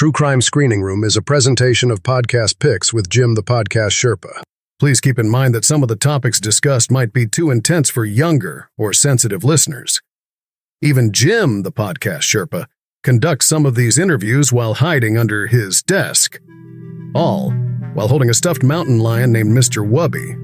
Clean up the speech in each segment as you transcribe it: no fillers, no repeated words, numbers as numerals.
True Crime Screening Room is a presentation of Podcast Picks with Jim the Podcast Sherpa. Please keep in mind that some of the topics discussed might be too intense for younger or sensitive listeners. Even Jim the Podcast Sherpa conducts some of these interviews while hiding under his desk, all while holding a stuffed mountain lion named Mr. Wubby.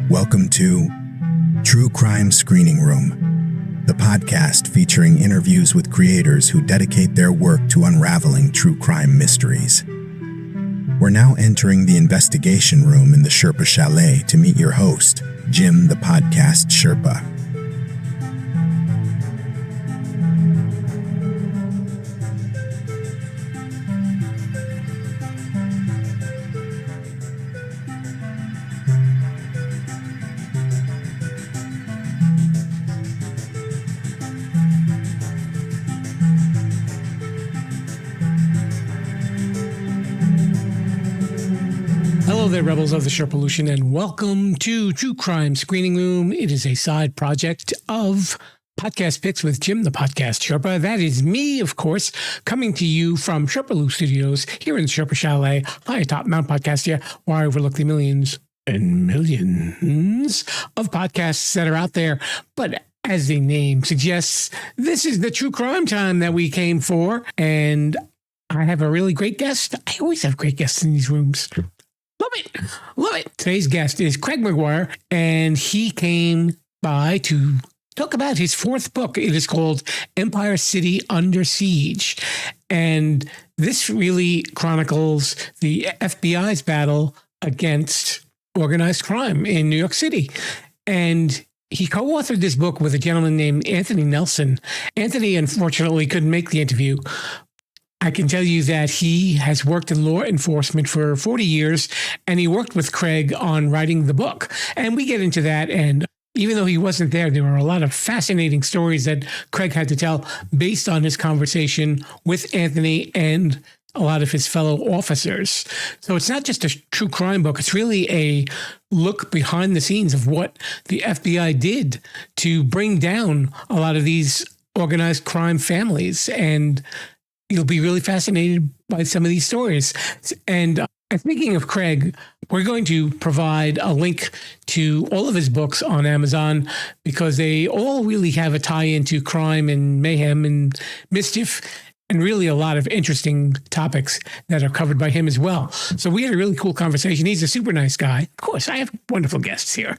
Welcome to True Crime Screening Room, the podcast featuring interviews with creators who dedicate their work to unraveling true crime mysteries. We're now entering the investigation room in the Sherpa Chalet to meet your host, Jim the Podcast Sherpa. Hello there, rebels of the Sherpolution, and welcome to True Crime Screening Room. It is a side project of Podcast Picks with Jim, the Podcast Sherpa. That is me, of course, coming to you from Sherpa Studios here in Sherpa Chalet, high atop Mount Podcastia, where I overlook the millions and millions of podcasts that are out there. But as the name suggests, this is the true crime time that we came for, and I have a really great guest. I always have great guests in these rooms. Love it. Love it. Today's guest is Craig McGuire, and he came by to talk about his fourth book. It is called Empire City Under Siege. And this really chronicles the FBI's battle against organized crime in New York City. And he co-authored this book with a gentleman named Anthony Nelson. Anthony, unfortunately, couldn't make the interview. I can tell you that he has worked in law enforcement for 40 years, and he worked with Craig on writing the book. And we get into that, and even though he wasn't there were a lot of fascinating stories that Craig had to tell based on his conversation with Anthony and a lot of his fellow officers. So it's not just a true crime book. It's really a look behind the scenes of what the FBI did to bring down a lot of these organized crime families. And you'll be really fascinated by some of these stories. And speaking of Craig, we're going to provide a link to all of his books on Amazon because they all really have a tie into crime and mayhem and mischief and really a lot of interesting topics that are covered by him as well. So we had a really cool conversation. He's a super nice guy. Of course, I have wonderful guests here.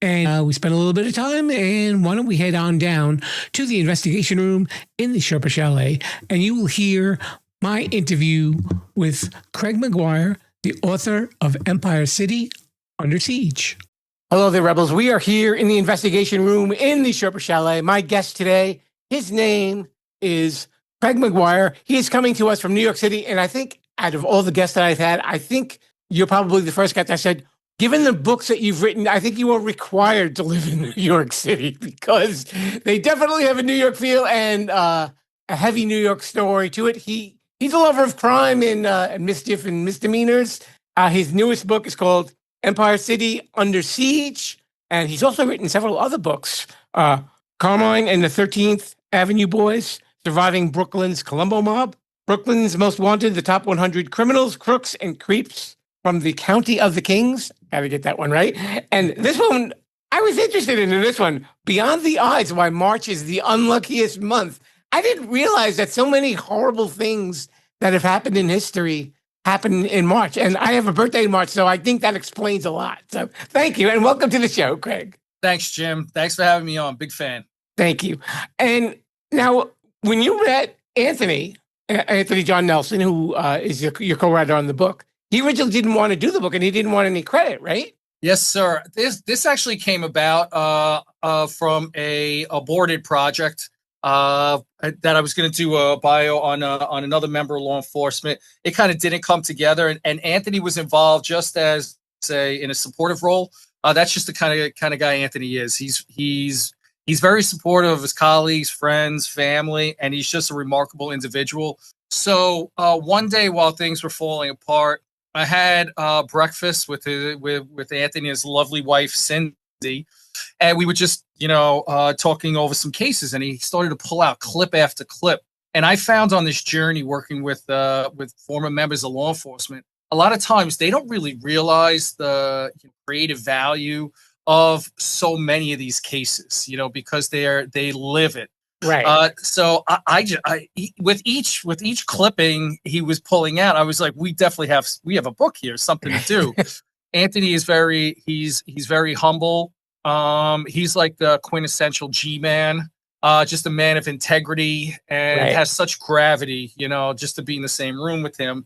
And we spent a little bit of time, and why don't we head on down to the investigation room in the Sherpa Chalet, and you will hear my interview with Craig McGuire, the author of Empire City Under Siege. Hello there, rebels. We are here in the investigation room in the Sherpa Chalet. My guest today, his name is Craig McGuire. He is coming to us from New York City, and I think out of all the guests that I've had, I think you're probably the first guest I said, given the books that you've written, I think you are required to live in New York City because they definitely have a New York feel and a heavy New York story to it. He's a lover of crime and mischief and misdemeanors. His newest book is called Empire City Under Siege, and he's also written several other books, Carmine and the 13th Avenue Boys, Surviving Brooklyn's Columbo Mob, Brooklyn's Most Wanted, the Top 100 Criminals, Crooks, and Creeps from the County of the Kings. Gotta get that one right. And this one, I was interested in this one, Beyond the Odds, Why March is the Unluckiest Month. I didn't realize that so many horrible things that have happened in history happen in March. And I have a birthday in March, so I think that explains a lot. So thank you, and welcome to the show, Craig. Thanks, Jim. Thanks for having me on. Big fan. Thank you. And now, when you met Anthony John Nelson, who is your co-writer on the book, he originally didn't want to do the book and he didn't want any credit, right? Yes, sir. This actually came about from a aborted project that I was going to do a bio on another member of law enforcement. It kind of didn't come together, and Anthony was involved just as in a supportive role. That's just the kind of guy Anthony is. He's He's very supportive of his colleagues, friends, family, and he's just a remarkable individual. So one day while things were falling apart, I had breakfast with Anthony and his lovely wife, Cindy, and we were just, talking over some cases, and he started to pull out clip after clip. And I found on this journey working with former members of law enforcement, a lot of times they don't really realize the creative value of so many of these cases, because they live it. Right. So with each clipping he was pulling out, I was like, we have a book here, something to do. Anthony is he's very humble. He's like the quintessential G-man, just a man of integrity, and Right. has such gravity, just to be in the same room with him.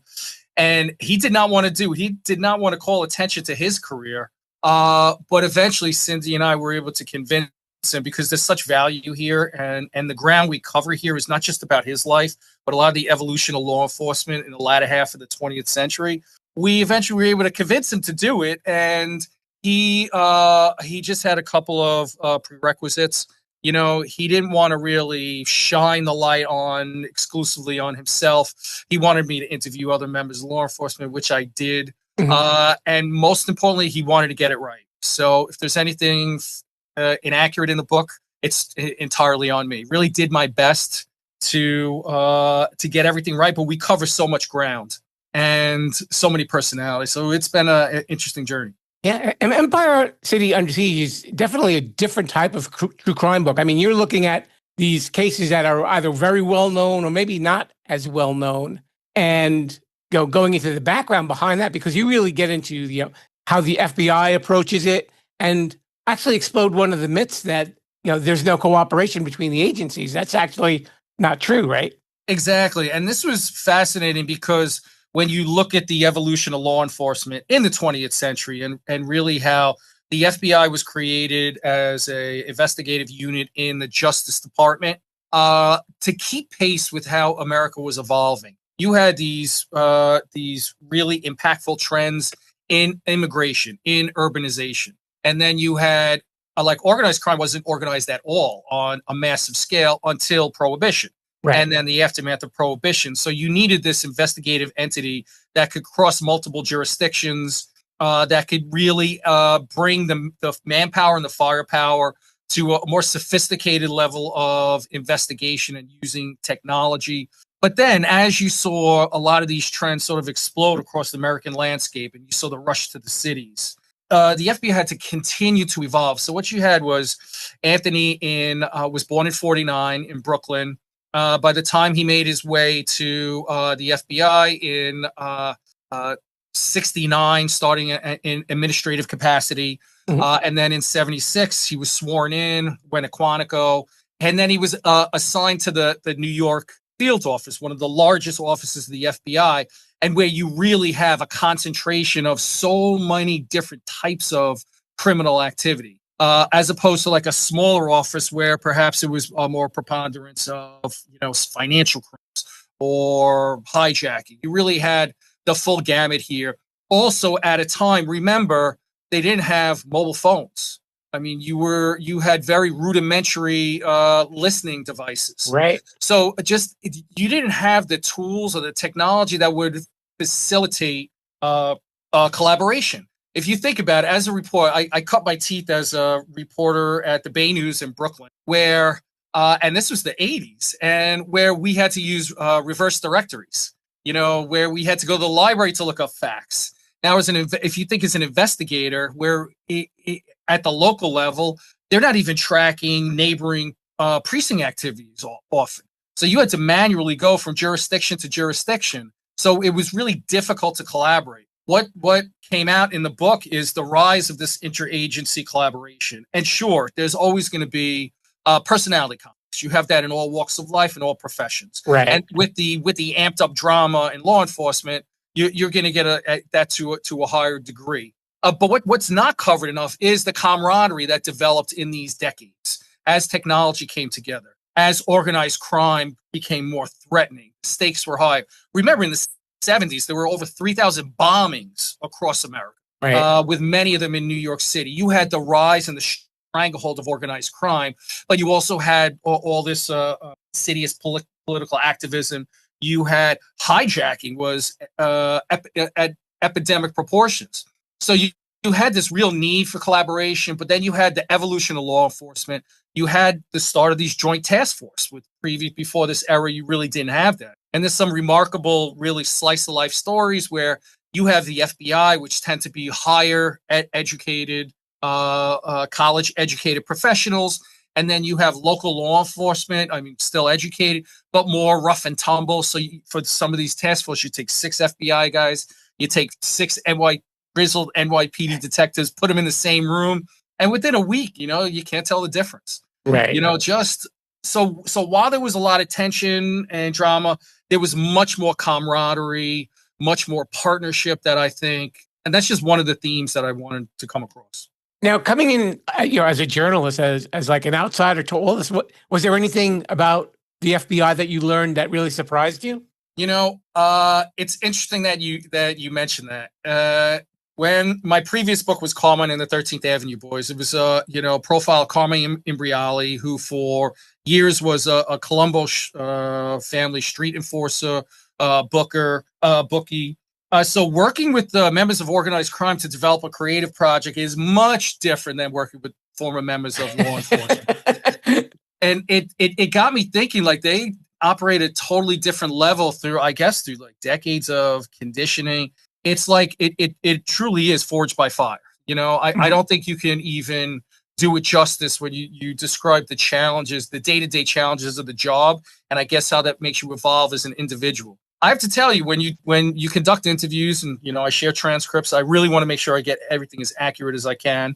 And he did not want to call attention to his career. But eventually Cindy and I were able to convince him, because there's such value here, and the ground we cover here is not just about his life, but a lot of the evolution of law enforcement in the latter half of the 20th century. We eventually were able to convince him to do it, and he just had a couple of prerequisites. He didn't want to really shine the light exclusively on himself. He wanted me to interview other members of law enforcement, which I did. Mhm. And most importantly, he wanted to get it right. So if there's anything inaccurate in the book, it's entirely on me. Really did my best to get everything right, but we cover so much ground and so many personalities. So it's been an interesting journey. Yeah, Empire City Under Siege is definitely a different type of true crime book. I mean, you're looking at these cases that are either very well known or maybe not as well known, and going into the background behind that, because you really get into how the FBI approaches it, and actually explode one of the myths that there's no cooperation between the agencies. That's actually not true, right? Exactly. And this was fascinating because when you look at the evolution of law enforcement in the 20th century, and really how the FBI was created as a investigative unit in the Justice Department to keep pace with how America was evolving. You had these really impactful trends in immigration, in urbanization. And then you had like organized crime wasn't organized at all on a massive scale until Prohibition. Right. And then the aftermath of Prohibition. So you needed this investigative entity that could cross multiple jurisdictions, that could really bring the manpower and the firepower to a more sophisticated level of investigation and using technology. But then as you saw a lot of these trends sort of explode across the American landscape, and you saw the rush to the cities, the FBI had to continue to evolve. So what you had was Anthony was born in 1949 in Brooklyn. By the time he made his way to the FBI in 1969, starting in administrative capacity, and then in 1976 he was sworn in, went to Quantico, and then he was assigned to the New York field office, one of the largest offices of the FBI, and where you really have a concentration of so many different types of criminal activity. As opposed to like a smaller office where perhaps it was a more preponderance of financial crimes or hijacking. You really had the full gamut here. Also, at a time, remember, they didn't have mobile phones. I mean, you had very rudimentary listening devices. Right. So you didn't have the tools or the technology that would facilitate collaboration. If you think about it, as a reporter, I cut my teeth as a reporter at the Bay News in Brooklyn, where, and this was the 80s, and where we had to use reverse directories, where we had to go to the library to look up facts. Now, if you think as an investigator, where at the local level, they're not even tracking neighboring precinct activities often. So you had to manually go from jurisdiction to jurisdiction. So it was really difficult to collaborate. What came out in the book is the rise of this interagency collaboration. And sure, there's always going to be personality conflicts. You have that in all walks of life and all professions. Right. And with the amped up drama in law enforcement, you're going to get that to a higher degree. But what's not covered enough is the camaraderie that developed in these decades as technology came together, as organized crime became more threatening. Stakes were high. Remember, in the 70s, there were over 3,000 bombings across America, Right. with many of them in New York City. You had the rise and the stranglehold of organized crime. But you also had all this insidious political activism. You had hijacking was at epidemic proportions. So you had this real need for collaboration, but then you had the evolution of law enforcement. You had the start of these joint task force before this era, you really didn't have that. And there's some remarkable, really slice of life stories where you have the FBI, which tend to be higher educated, college educated professionals. And then you have local law enforcement. I mean, still educated, but more rough and tumble. So for some of these task force, you take 6 FBI guys, you take 6 grizzled NYPD detectives, put them in the same room, and within a week, you can't tell the difference. Right. Just so while there was a lot of tension and drama, there was much more camaraderie, much more partnership that I think, and that's just one of the themes that I wanted to come across. Now, coming in, as a journalist, as like an outsider to all this, was there anything about the FBI that you learned that really surprised you? It's interesting that you mentioned that. When my previous book was Carmine and the 13th Avenue Boys, it was profile Carmine Imbriali, who for years was a Colombo family street enforcer, bookie. So working with the members of organized crime to develop a creative project is much different than working with former members of law enforcement. And it got me thinking, like, they operate at a totally different level through like decades of conditioning. It's like it truly is forged by fire. I don't think you can even do it justice when you describe the challenges, the day-to-day challenges of the job, and I guess how that makes you evolve as an individual. I have to tell you, when you conduct interviews and I share transcripts, I really want to make sure I get everything as accurate as I can.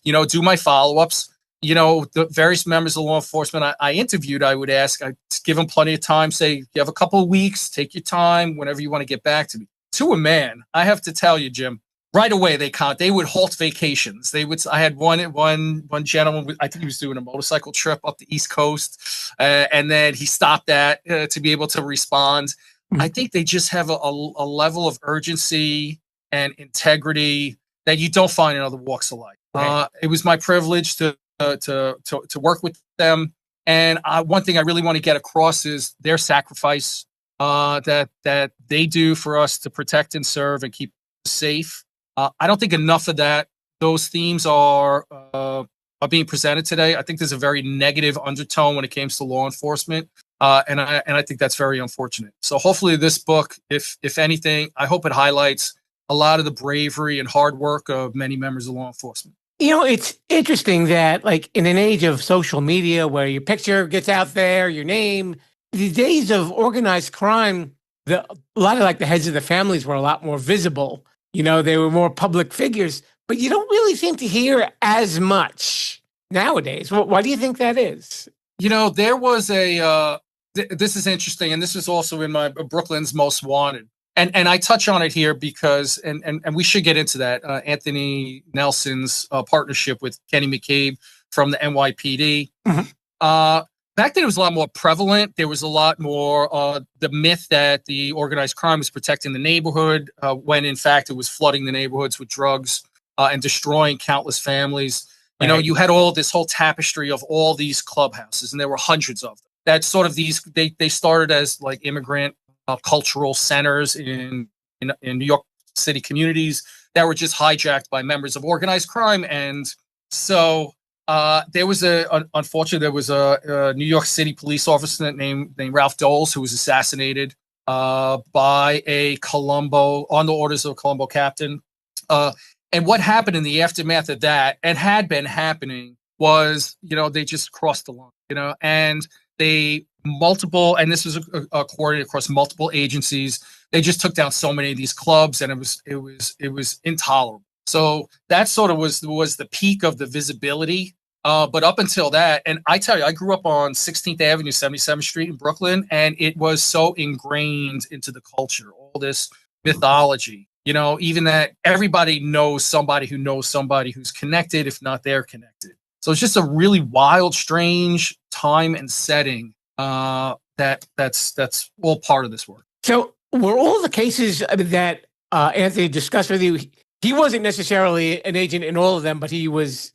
Do my follow-ups. The various members of law enforcement I interviewed, I would ask, I give them plenty of time, say, you have a couple of weeks, take your time, whenever you want to get back to me. To a man, I have to tell you, Jim, right away they would halt vacations. I had one gentleman, I think he was doing a motorcycle trip up the East Coast, and then he stopped that to be able to respond. I think they just have a level of urgency and integrity that you don't find in other walks of life. Right. It was my privilege to work with them, and one thing I really want to get across is their sacrifice that they do for us to protect and serve and keep safe. I don't think enough of those themes are being presented today. I think there's a very negative undertone when it comes to law enforcement, and I think that's very unfortunate. So hopefully this book, if anything, I hope it highlights a lot of the bravery and hard work of many members of law enforcement. It's interesting that, like, in an age of social media where your picture gets out there, your name, the days of organized crime, a lot of like the heads of the families were a lot more visible. They were more public figures, but you don't really seem to hear as much nowadays. Why do you think that is? There was this is interesting, and this is also in my Brooklyn's Most Wanted. And I touch on it here because, and we should get into that, Anthony Nelson's partnership with Kenny McCabe from the NYPD. Mm-hmm. Back then, it was a lot more prevalent. There was a lot more the myth that the organized crime was protecting the neighborhood, when in fact it was flooding the neighborhoods with drugs and destroying countless families. Right. You had this whole tapestry of all these clubhouses, and there were hundreds of them. That sort of they started as like immigrant cultural centers in New York City communities that were just hijacked by members of organized crime. And so there was unfortunately, there was a New York City police officer named Ralph Doles who was assassinated by a Colombo, on the orders of a Colombo captain. And what happened in the aftermath of that, and had been happening, was, they just crossed the line, and and this was coordinated across multiple agencies. They just took down so many of these clubs, and it was intolerable. So that sort of was the peak of the visibility. But up until that, and I tell you, I grew up on 16th Avenue, 77th Street in Brooklyn, and it was so ingrained into the culture, all this mythology, even that everybody knows somebody who's connected, if not they're connected. So it's just a really wild, strange time and setting that's all part of this work. So were all the cases that Anthony discussed with you, he wasn't necessarily an agent in all of them, but he was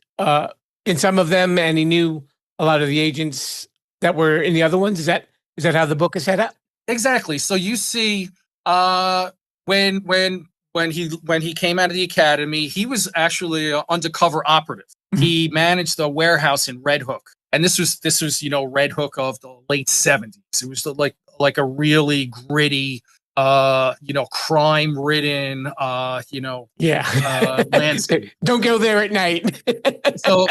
in some of them, and he knew a lot of the agents that were in the other ones. Is that how the book is set up? Exactly. So you see, when he came out of the academy, he was actually an undercover operative. He managed a warehouse in Red Hook, and this was Red Hook of the late 70s. It was like a really gritty, crime ridden, landscape. Don't go there at night. so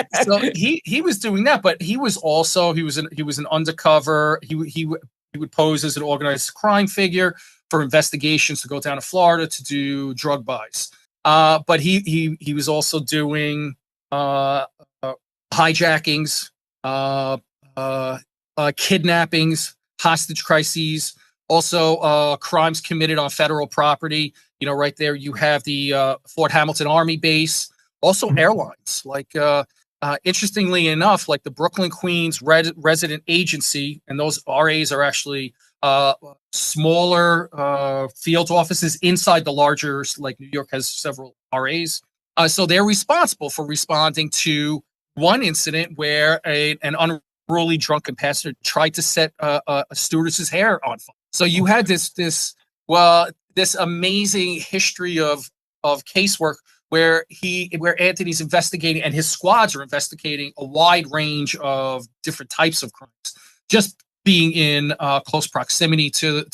he was doing that, but he was an undercover. He would pose as an organized crime figure for investigations to go down to Florida to do drug buys. But he was also doing hijackings, kidnappings, hostage crises, also crimes committed on federal property. Right there you have the Fort Hamilton Army Base, also airlines. Like interestingly enough, like the Brooklyn Queens resident agency, and those RAs are actually smaller field offices inside the larger, like New York has several RAs. So they're responsible for responding to one incident where an unruly drunken passenger tried to set a stewardess's hair on fire. So you had this amazing history of casework where Anthony's investigating and his squads are investigating a wide range of different types of crimes, just being in close proximity to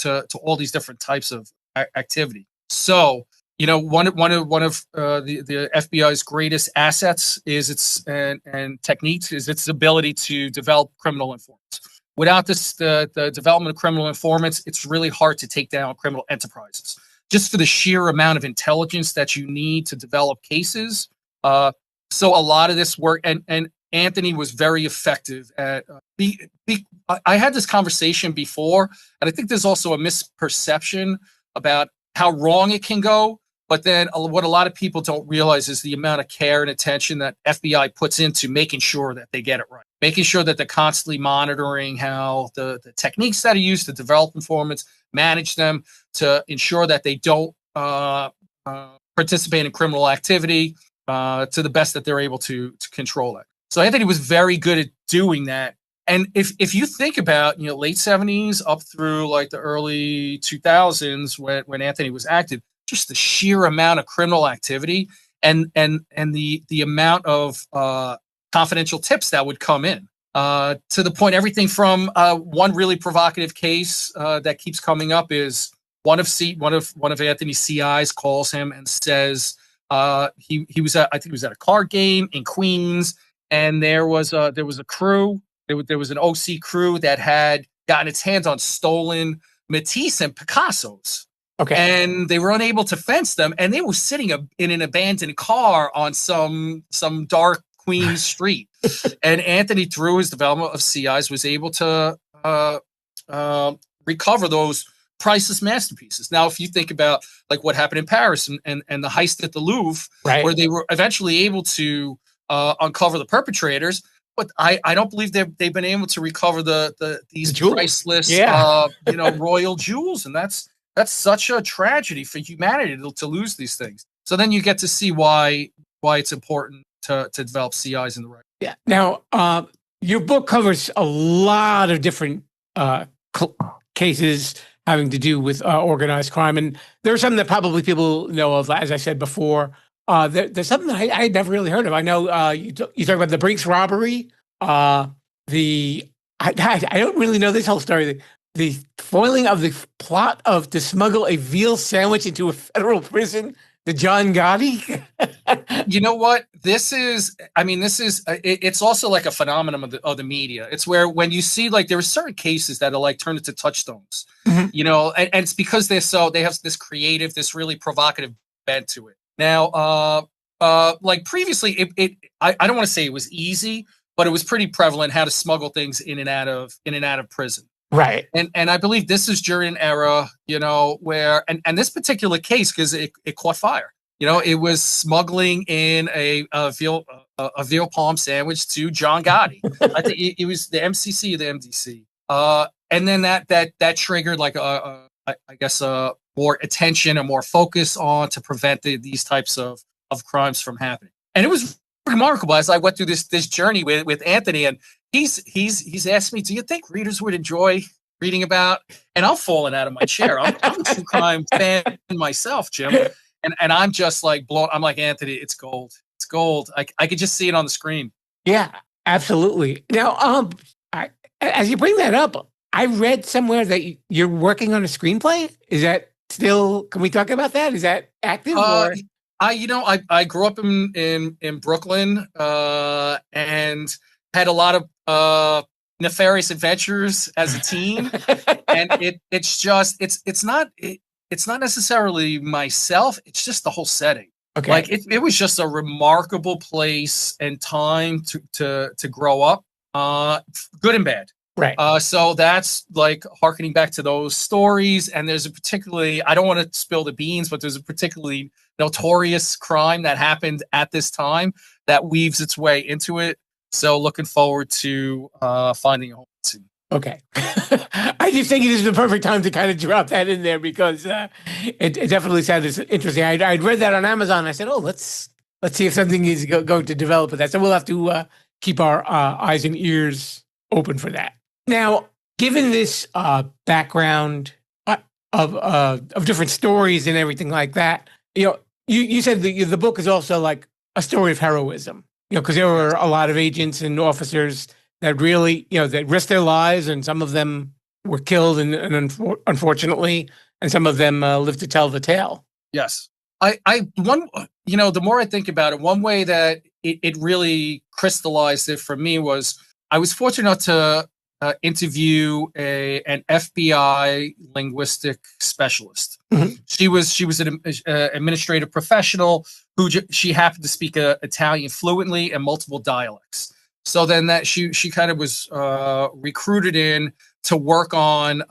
all these different types of activity. So, one of the FBI's greatest assets is and techniques is its ability to develop criminal informants. Without the development of criminal informants, it's really hard to take down criminal enterprises, just for the sheer amount of intelligence that you need to develop cases. So a lot of this work, and Anthony was very effective at. I had this conversation before, and I think there's also a misperception about how wrong it can go. But then what a lot of people don't realize is the amount of care and attention that FBI puts into making sure that they get it right, making sure that they're constantly monitoring how the techniques that are used to develop informants, manage them to ensure that they don't participate in criminal activity to the best that they're able to control it. So Anthony was very good at doing that. And if you think about, late 70s up through like the early 2000s when Anthony was active, just the sheer amount of criminal activity and the amount of confidential tips that would come in to the point, everything from one really provocative case that keeps coming up is one of Anthony's CIs calls him and says he was at a card game in Queens, and there was a crew. There was an OC crew that had gotten its hands on stolen Matisse and Picassos. Okay. And they were unable to fence them, and they were sitting in an abandoned car on some dark Queens street. And Anthony, through his development of CIs, was able to recover those priceless masterpieces. Now, if you think about like what happened in Paris and the heist at the Louvre, right, where they were eventually able to uncover the perpetrators, but I don't believe they've been able to recover these priceless royal jewels, and that's such a tragedy for humanity to lose these things. So then you get to see why it's important to develop CIs in the right. Yeah. Now, your book covers a lot of different cases having to do with organized crime, and there are some that probably people know of. As I said before, there's something that I had never really heard of. I know you talk about the Brinks robbery. I don't really know this whole story. The foiling of the plot to smuggle a veal sandwich into a federal prison, the John Gotti. You know what? It's also like a phenomenon of the media. It's where when you see like there are certain cases that are like turned into touchstones, and it's because they have this creative, this really provocative bent to it. Now, like previously, I don't want to say it was easy, but it was pretty prevalent how to smuggle things in and out of prison. Right. And I believe this is during an era, where and this particular case, because it caught fire. It was smuggling in a veal palm sandwich to John Gotti. I think it was the MCC or the MDC. And then that triggered like I guess more attention and more focus on to prevent these types of crimes from happening. And it was remarkable as I went through this journey with Anthony, and he's asked me, do you think readers would enjoy reading about? And I'm falling out of my chair. I'm a true crime fan myself, Jim, and I'm just like blown. I'm like, Anthony, it's gold. It's gold. I could just see it on the screen. Yeah, absolutely. Now, as you bring that up, I read somewhere that you're working on a screenplay. Is that still? Can we talk about that? Is that active? Or? I grew up in Brooklyn and had a lot of nefarious adventures as a teen, and it's not necessarily myself. It's just the whole setting. Okay. Like it was just a remarkable place and time to grow up, good and bad. Right. So that's like harkening back to those stories. And there's a particularly, I don't want to spill the beans, but there's a particularly notorious crime that happened at this time that weaves its way into it. So looking forward to finding a home soon. Okay. I just think it is the perfect time to kind of drop that in there because it definitely sounded interesting. I'd read that on Amazon. I said, oh, let's see if something is going to develop with that. So we'll have to keep our eyes and ears open for that. Now, given this background of different stories and everything like that, you said the book is also like a story of heroism, because there were a lot of agents and officers that really, that risked their lives, and some of them were killed, and unfortunately, and some of them lived to tell the tale. Yes. The more I think about it, one way that it really crystallized it for me was I was fortunate enough to interview an FBI linguistic specialist. Mm-hmm. She was an administrative professional who she happened to speak Italian fluently and multiple dialects. So then that she kind of was recruited in to work on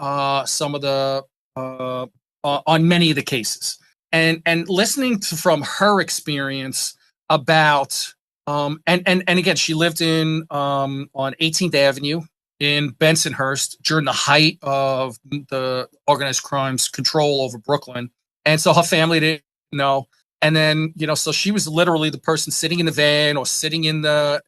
some of the on many of the cases, and listening from her experience about and again, she lived on 18th Avenue in Bensonhurst during the height of the organized crime's control over Brooklyn. And so her family didn't know. And then, so she was literally the person sitting in the van or sitting in the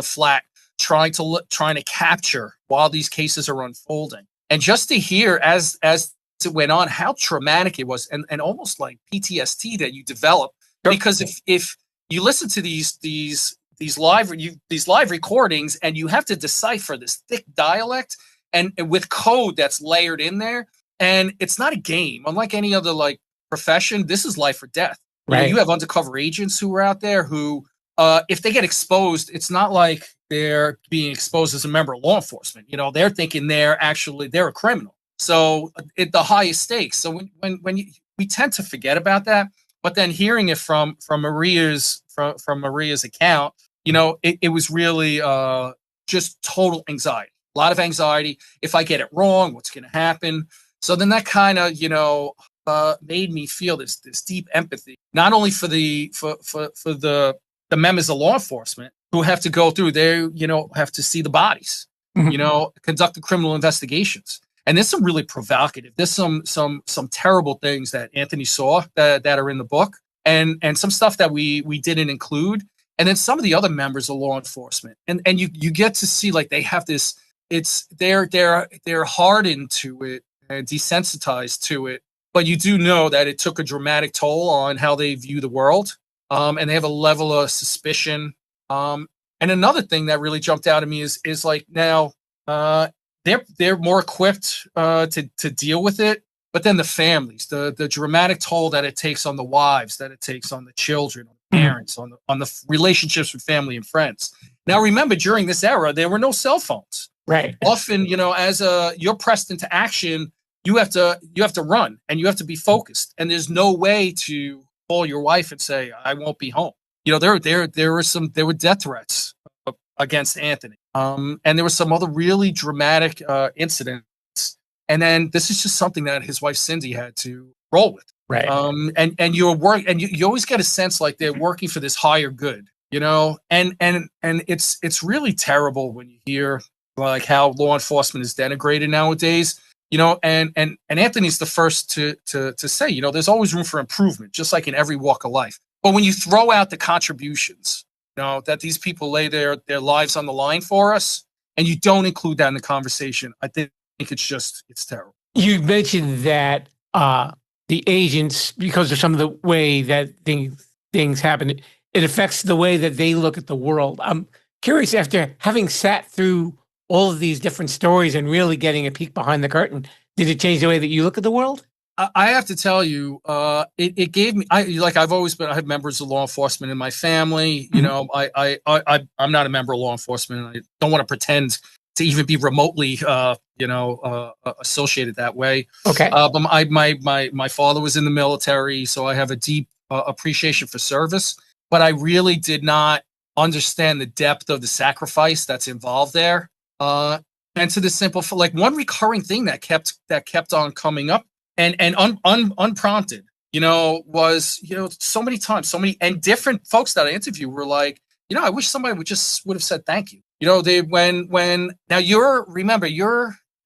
flat, trying to capture while these cases are unfolding. And just to hear as it went on, how traumatic it was, and almost like PTSD that you develop. Because if you listen to these live recordings and you have to decipher this thick dialect and with code that's layered in there, and it's not a game. Unlike any other profession, this is life or death. Right. You have undercover agents who are out there who, if they get exposed, it's not like they're being exposed as a member of law enforcement. They're thinking they're a criminal. So the highest stakes. So when we tend to forget about that, but then hearing it from Maria's account, it was really just total anxiety. A lot of anxiety. If I get it wrong, what's going to happen? So then that kind of made me feel this deep empathy, not only for the members of law enforcement who have to go through, they have to see the bodies, Mm-hmm. Conduct the criminal investigations. And there's some really provocative. There's some terrible things that Anthony saw that are in the book, and some stuff that we didn't include. And then some of the other members of law enforcement, and you get to see they have this. They're hardened to it and desensitized to it, but you do know that it took a dramatic toll on how they view the world, and they have a level of suspicion. And another thing that really jumped out at me is now they're more equipped to deal with it, but then the families, the dramatic toll that it takes on the wives, that it takes on the children, on the parents, on the relationships with family and friends. Now, remember, during this era, there were no cell phones. Right. Often, as you're pressed into action, you have to run and you have to be focused. And there's no way to call your wife and say, I won't be home. There were death threats against Anthony. And there were some other really dramatic incidents. And then this is just something that his wife Cindy had to roll with. Right. And you always get a sense like they're working for this higher good, and it's really terrible when you hear how law enforcement is denigrated nowadays, and Anthony's the first to say, there's always room for improvement, just like in every walk of life. But when you throw out the contributions that these people lay their lives on the line for us, and you don't include that in the conversation. I think it's terrible. You mentioned that the agents, because of some of the way that things happen, it affects the way that they look at the world. I'm curious, after having sat through all of these different stories and really getting a peek behind the curtain, did it change the way that you look at the world? I have to tell you, it gave me. I have members of law enforcement in my family. I'm not a member of law enforcement, and I don't want to pretend to even be remotely, associated that way. Okay. But my father was in the military, so I have a deep appreciation for service. But I really did not understand the depth of the sacrifice that's involved there. And to the simple, like one recurring thing that kept on coming up and unprompted, was, so many times, and different folks that I interview were like, I wish somebody would have said thank you. They now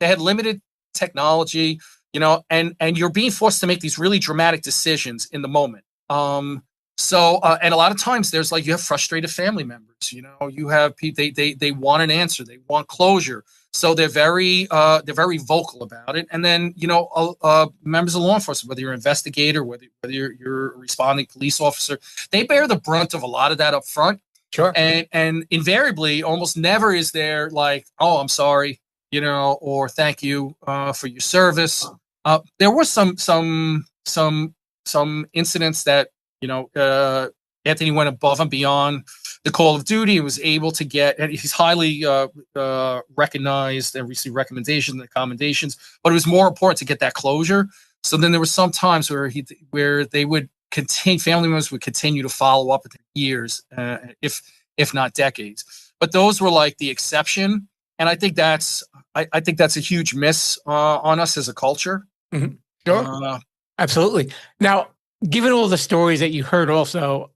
they had limited technology, and you're being forced to make these really dramatic decisions in the moment. So and a lot of times there's you have frustrated family members, you have people, they want an answer, they want closure. So they're very vocal about it. And then, members of law enforcement, whether you're an investigator, whether you're a responding police officer, they bear the brunt of a lot of that up front. Sure. And invariably, almost never is there oh, I'm sorry, or thank you for your service. There were some incidents that, Anthony went above and beyond the call of duty and was able to get, and he's highly recognized and received recommendations and commendations, but it was more important to get that closure. So then there were some times where they would family members would continue to follow up with years, if not decades. But those were the exception. And I think that's a huge miss on us as a culture. Mm-hmm. Sure. Absolutely. Now, given all the stories that you heard also,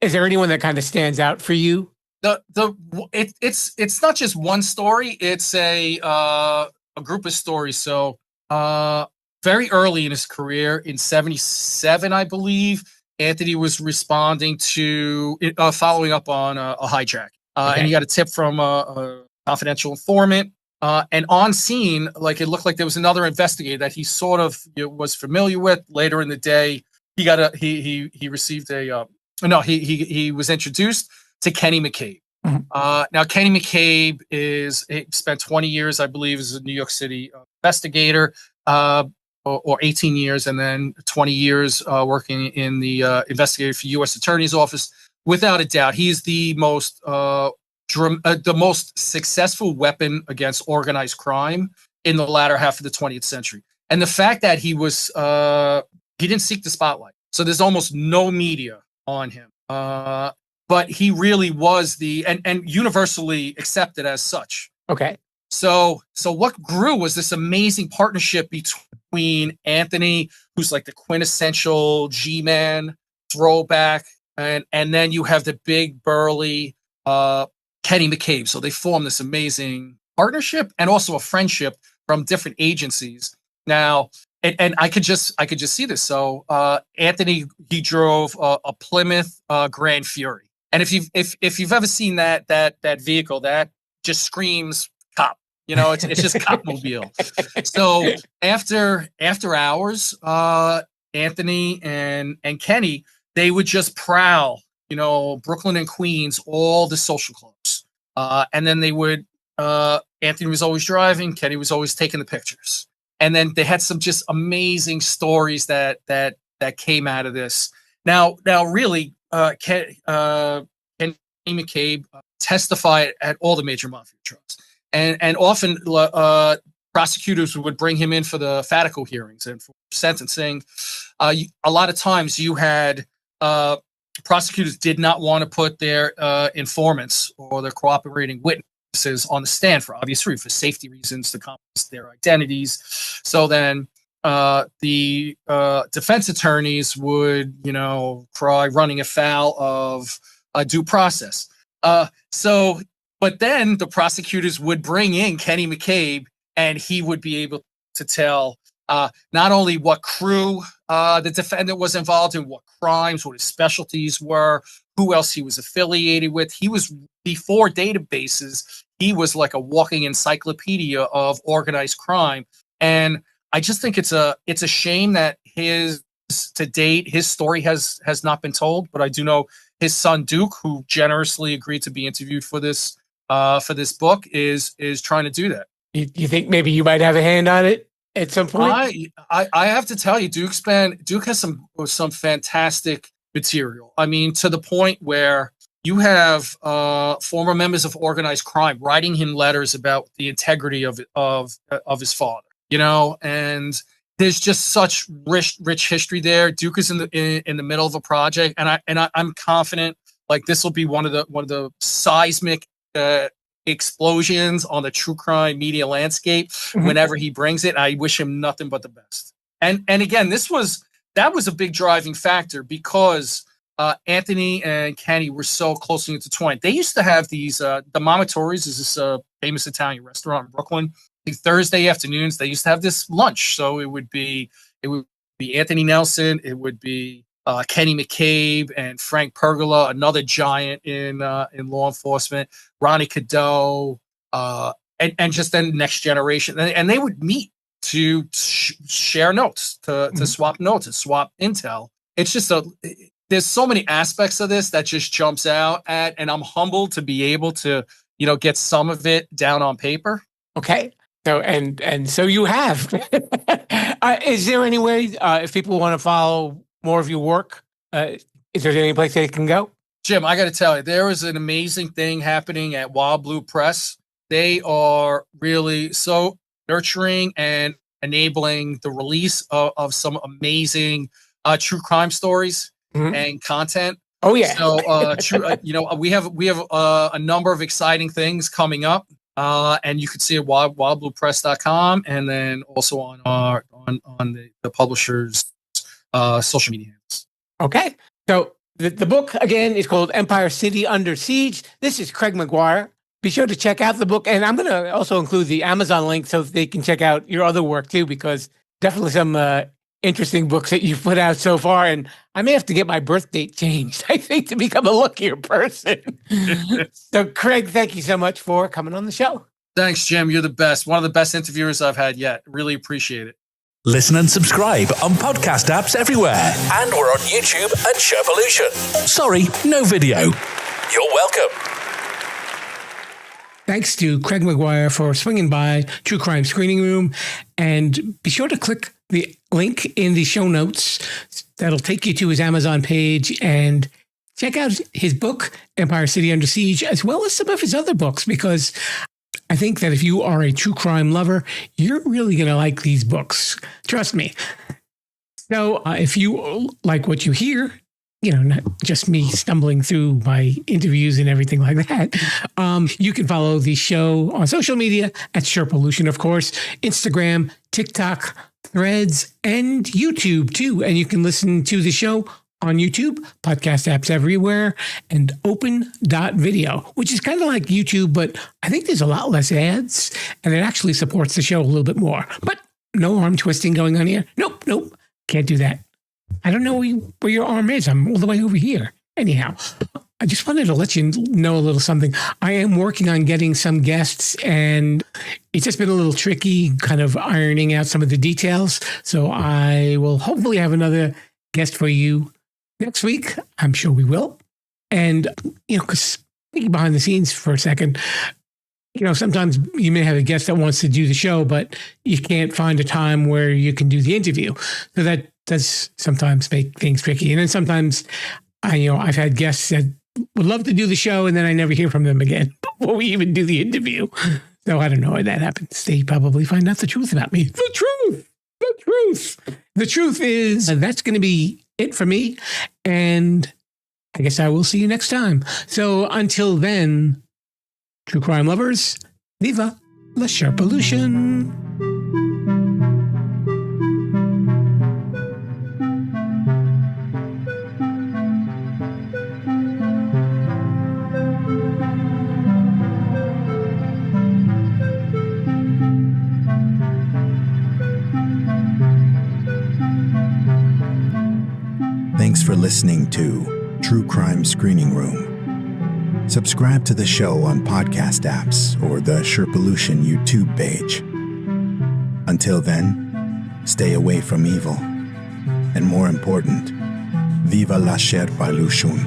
is there anyone that kind of stands out for you? It's not just one story. It's a group of stories. So very early in his career, in 1977, I believe, Anthony was responding to following up on a hijack. Okay. And he got a tip from a confidential informant. And on scene, it looked like there was another investigator that he sort of was familiar with. Later in the day, he received he was introduced to Kenny McCabe. Mm-hmm. Now Kenny McCabe he spent 20 years, I believe, as a New York City investigator, or 18 years, and then 20 years working in the investigator for U.S. Attorney's Office. Without a doubt, he's the most successful weapon against organized crime in the latter half of the 20th century. And the fact that he didn't seek the spotlight. So there's almost no media on him. But he really was and universally accepted as such. Okay. So what grew was this amazing partnership between Anthony, who's the quintessential G-man throwback, and then you have the big burly Kenny McCabe. So they formed this amazing partnership and also a friendship from different agencies. Now, and I could just see this. So Anthony, he drove a Plymouth Grand Fury, and if you've ever seen that vehicle, that just screams cop. It's just copmobile. So after hours, Anthony and Kenny, they would just prowl, Brooklyn and Queens, all the social clubs. And then they would, Anthony was always driving, Kenny was always taking the pictures. And then they had some just amazing stories that came out of this. Now really, Kenny McCabe testified at all the major mafia trials. And often prosecutors would bring him in for the Fatico hearings and for sentencing. A lot of times you had prosecutors did not want to put their informants or their cooperating witnesses on the stand for obvious reasons, for safety reasons, to compromise their identities. So then the defense attorneys would, cry running afoul of due process. But then the prosecutors would bring in Kenny McCabe, and he would be able to tell not only what crew the defendant was involved in, what crimes, what his specialties were, who else he was affiliated with. He was, before databases, he was like a walking encyclopedia of organized crime. And I just think it's a shame that to date, his story has not been told. But I do know his son Duke, who generously agreed to be interviewed for this book, is trying to do that. You think maybe you might have a hand on it at some point? I have to tell you, Duke has some fantastic material. I mean, to the point where you have former members of organized crime writing him letters about the integrity of his father. And there's just such rich history there. Duke is in the middle of a project, and I'm confident like this will be one of the seismic explosions on the true crime media landscape whenever he brings it. I wish him nothing but the best. And again, that was a big driving factor because Anthony and Kenny were so closely intertwined. They used to have these the Mama Tori's is this famous Italian restaurant in Brooklyn. Thursday afternoons they used to have this lunch. So it would be Anthony Nelson, it would be Kenny McCabe and Frank Pergola, another giant in law enforcement, Ronnie Cadeau, and just then next generation, and they would meet to share notes, to swap notes, and swap intel. It's just there's so many aspects of this that just jumps out and I'm humbled to be able to get some of it down on paper. Okay. So and so you have. Is there any way if people want to follow more of your work, is there any place they can go? Jim, I got to tell you, there is an amazing thing happening at Wild Blue Press. They are really so nurturing and enabling the release of some amazing true crime stories and content. Oh yeah. So we have a number of exciting things coming up. And you can see it at wildbluepress.com and then also on the publisher's social media handles. Okay. So the book, again, is called Empire City Under Siege. This is Craig McGuire. Be sure to check out the book. And I'm going to also include the Amazon link so they can check out your other work too, because definitely some interesting books that you've put out so far. And I may have to get my birth date changed, I think, to become a luckier person. So, Craig, thank you so much for coming on the show. Thanks, Jim. You're the best. One of the best interviewers I've had yet. Really appreciate it. Listen and subscribe on podcast apps everywhere. And we're on YouTube at Sherpalution. Sorry, no video. You're welcome. Thanks to Craig McGuire for swinging by True Crime Screening Room. And be sure to click the link in the show notes. That'll take you to his Amazon page and check out his book, Empire City Under Siege, as well as some of his other books, because I think that if you are a true crime lover, you're really going to like these books. Trust me. So if you like what you hear, not just me stumbling through my interviews and everything like that, you can follow the show on social media at Sherpalution, of course, Instagram, TikTok, Threads, and YouTube too. And you can listen to the show on YouTube, podcast apps everywhere, and open.video, which is kind of like YouTube, but I think there's a lot less ads and it actually supports the show a little bit more. But no arm twisting going on here. Nope. Can't do that. I don't know where your arm is. I'm all the way over here. Anyhow, I just wanted to let you know a little something. I am working on getting some guests, and it's just been a little tricky kind of ironing out some of the details. So I will hopefully have another guest for you next week. I'm sure we will. And, because thinking behind the scenes for a second, sometimes you may have a guest that wants to do the show, but you can't find a time where you can do the interview. So that does sometimes make things tricky. And then sometimes I've had guests that would love to do the show and then I never hear from them again before we even do the interview. So I don't know why that happens. They probably find out the truth about me. The truth is that's going to be it for me. And I guess I will see you next time. So until then, true crime lovers, viva la Sherpalution. Thanks for listening to True Crime Screening Room. Subscribe to the show on podcast apps or the Sherpalution YouTube page. Until then, stay away from evil. And more important, viva la Sherpalution.